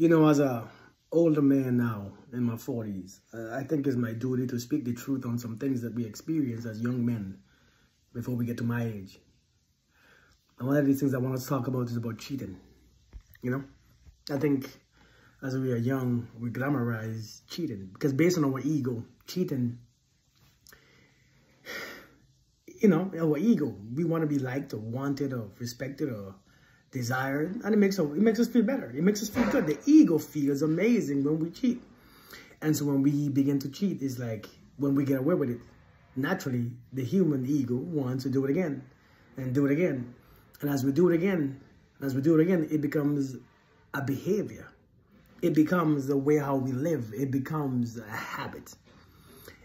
You know, as a older man now in my 40s, I think it's my duty to speak the truth on some things that we experience as young men before we get to my age. And one of these things I want to talk about is about cheating. You know, I think as we are young, we glamorize cheating because based on our ego, cheating, you know, our ego, we want to be liked or wanted or respected or desired, and it makes us feel better. It makes us feel good. The ego feels amazing when we cheat. And so when we begin to cheat, it's like when we get away with it, naturally, the human ego wants to do it again and do it again. And as we do it again, it becomes a behavior. It becomes the way how we live. It becomes a habit.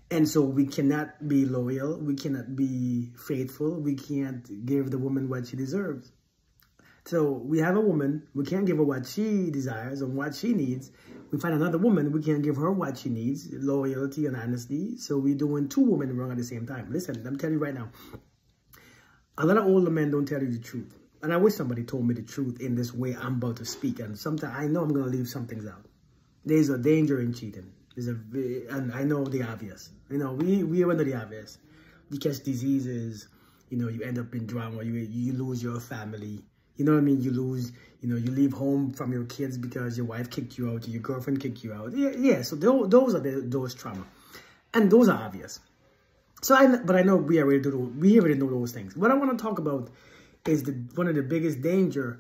And so we cannot be loyal. We cannot be faithful. We can't give the woman what she deserves. So we have a woman, we can't give her what she desires and what she needs. We find another woman, we can't give her what she needs, loyalty and honesty. So we're doing two women wrong at the same time. Listen, I'm telling you right now, a lot of older men don't tell you the truth. And I wish somebody told me the truth in this way I'm about to speak. And sometimes I know I'm going to leave some things out. There's a danger in cheating. And I know the obvious. You know, we are under the obvious. You catch diseases, you know, you end up in drama, you lose your family. You know what I mean? You lose, you know, you leave home from your kids because your wife kicked you out or your girlfriend kicked you out. Yeah. So those are those trauma. And those are obvious. But I know we already know those things. What I want to talk about is one of the biggest danger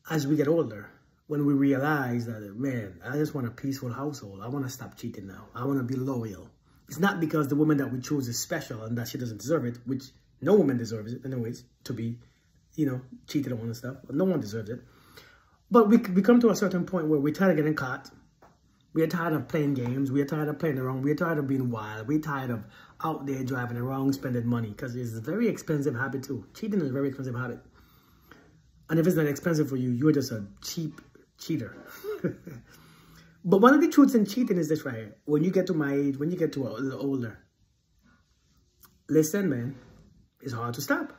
as we get older, when we realize that, man, I just want a peaceful household. I want to stop cheating now. I want to be loyal. It's not because the woman that we choose is special and that she doesn't deserve it, which no woman deserves it anyways, to be, you know, cheated on and stuff. No one deserves it. But we come to a certain point where we're tired of getting caught. We're tired of playing games. We're tired of playing around. We're tired of being wild. We're tired of out there driving around, spending money. Because it's a very expensive habit too. Cheating is a very expensive habit. And if it's not expensive for you, you're just a cheap cheater. But one of the truths in cheating is this right here. When you get to my age, when you get to a little older, listen, man, it's hard to stop.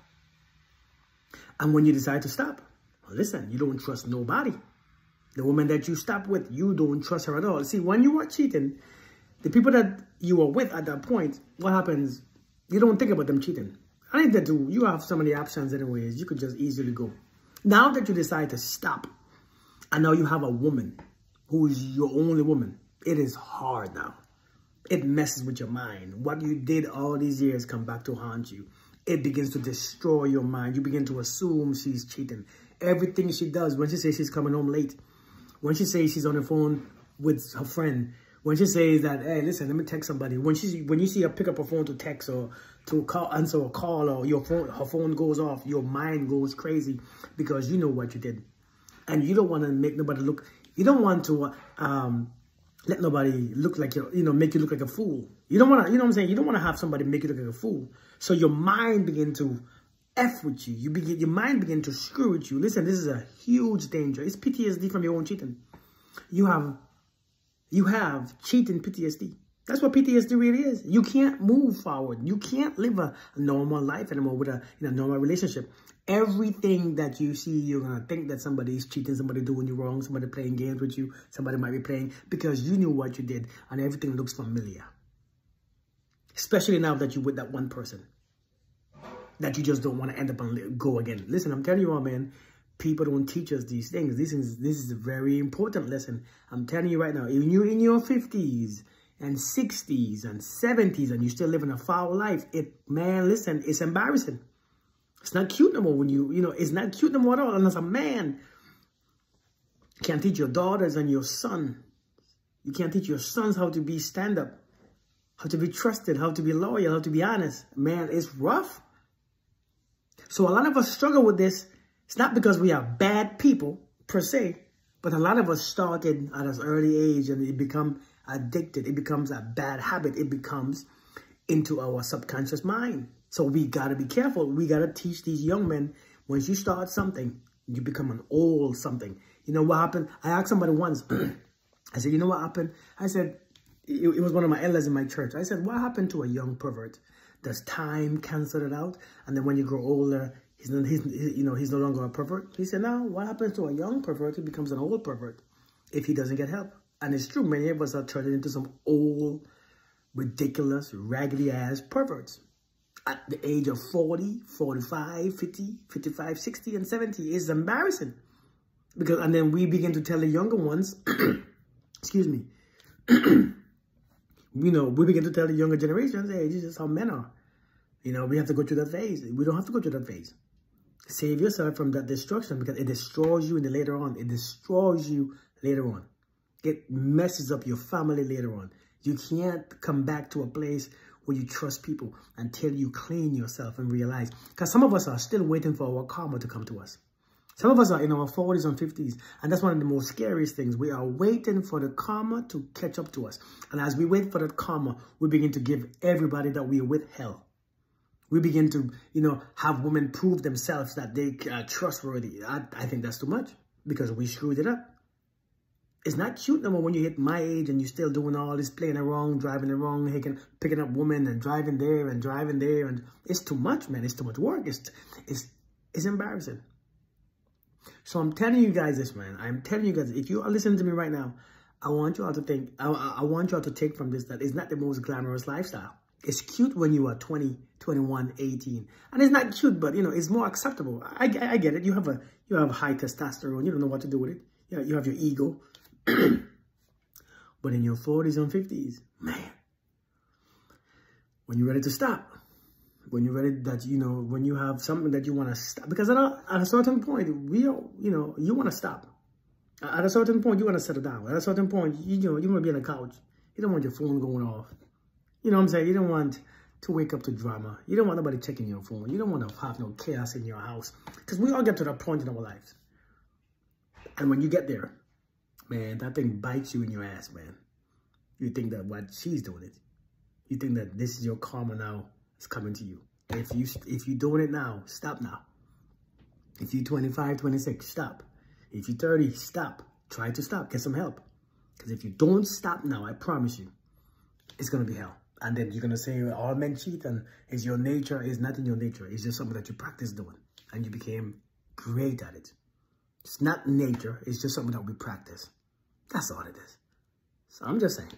And when you decide to stop, well, listen, you don't trust nobody. The woman that you stop with, you don't trust her at all. See, when you are cheating, the people that you are with at that point, what happens? You don't think about them cheating. I think that you have so many options anyways. You could just easily go. Now that you decide to stop, and now you have a woman who is your only woman, it is hard now. It messes with your mind. What you did all these years come back to haunt you. It begins to destroy your mind. You begin to assume she's cheating. Everything she does, when she says she's coming home late, when she says she's on the phone with her friend, when she says that, hey, listen, let me text somebody. When you see her pick up her phone to text or to answer a call, or her phone goes off, your mind goes crazy because you know what you did. And you don't want to make nobody look, you don't want to let nobody look like, make you look like a fool. You don't want to, you know what I'm saying? You don't want to have somebody make you look like a fool. So your mind begin to F with you. Your mind begin to screw with you. Listen, this is a huge danger. It's PTSD from your own cheating. You have cheating PTSD. That's what PTSD really is. You can't move forward. You can't live a normal life anymore with a normal relationship. Everything that you see, you're going to think that somebody is cheating, somebody doing you wrong, somebody playing games with you, somebody might be playing because you knew what you did and everything looks familiar. Especially now that you're with that one person that you just don't want to end up and go again. Listen, I'm telling you all, man, people don't teach us these things. This is a very important lesson. I'm telling you right now, if you're in your 50s and 60s and 70s and you're still living a foul life, man, listen, it's embarrassing. It's not cute no more when it's not cute no more at all. And as a man, you can't teach your daughters and your son. You can't teach your sons how to be stand-up, how to be trusted, how to be loyal, how to be honest. Man, it's rough. So a lot of us struggle with this. It's not because we are bad people per se, but a lot of us started at an early age and it become addicted. It becomes a bad habit. It becomes into our subconscious mind. So we got to be careful. We got to teach these young men, once you start something, you become an old something. You know what happened? I asked somebody once, I said, you know what happened? I said, it was one of my elders in my church. I said, what happened to a young pervert? Does time cancel it out? And then when you grow older, he's no longer a pervert? He said, no, what happens to a young pervert? He becomes an old pervert. if he doesn't get help. And it's true, many of us are turning into some old, ridiculous, raggedy-ass perverts. At the age of 40, 45, 50, 55, 60, and 70 is embarrassing. And then we begin to tell the younger ones, excuse me, we begin to tell the younger generations, hey, this is how men are. We have to go through that phase. We don't have to go through that phase. Save yourself from that destruction, because it destroys you later on. It destroys you later on. It messes up your family later on. You can't come back to a place where you trust people until you clean yourself and realize. Because some of us are still waiting for our karma to come to us. Some of us are in our 40s and 50s. And that's one of the most scariest things. We are waiting for the karma to catch up to us. And as we wait for that karma, we begin to give everybody that we are with hell. We begin to, have women prove themselves that they are trustworthy. I think that's too much, because we screwed it up. It's not cute no more when you hit my age and you're still doing all this, playing around, driving around, picking up women and driving there. And it's too much, man. It's too much work. It's embarrassing. So I'm telling you guys this, man. I'm telling you guys, if you are listening to me right now, I want you all to think, I want you all to take from this that it's not the most glamorous lifestyle. It's cute when you are 20, 21, 18. And it's not cute, but, it's more acceptable. I get it. You have high testosterone. You don't know what to do with it. You have your ego. But in your 40s and 50s, man, when you're ready to stop, when you're ready that, when you have something that you want to stop, because at a certain point, you want to stop. At a certain point, you want to settle down. At a certain point, you want to be on the couch. You don't want your phone going off. You know what I'm saying? You don't want to wake up to drama. You don't want nobody checking your phone. You don't want to have no chaos in your house. Because we all get to that point in our lives. And when you get there, man, that thing bites you in your ass, man. You think that what she's doing it. You think that this is your karma now. It's coming to you. And if you're doing it now, stop now. If you're 25, 26, stop. If you're 30, stop. Try to stop. Get some help. Because if you don't stop now, I promise you, it's going to be hell. And then you're going to say, all men cheat, and it's your nature. It's not in your nature. It's just something that you practice doing. And you became great at it. It's not nature. It's just something that we practice. That's all it is. So I'm just saying.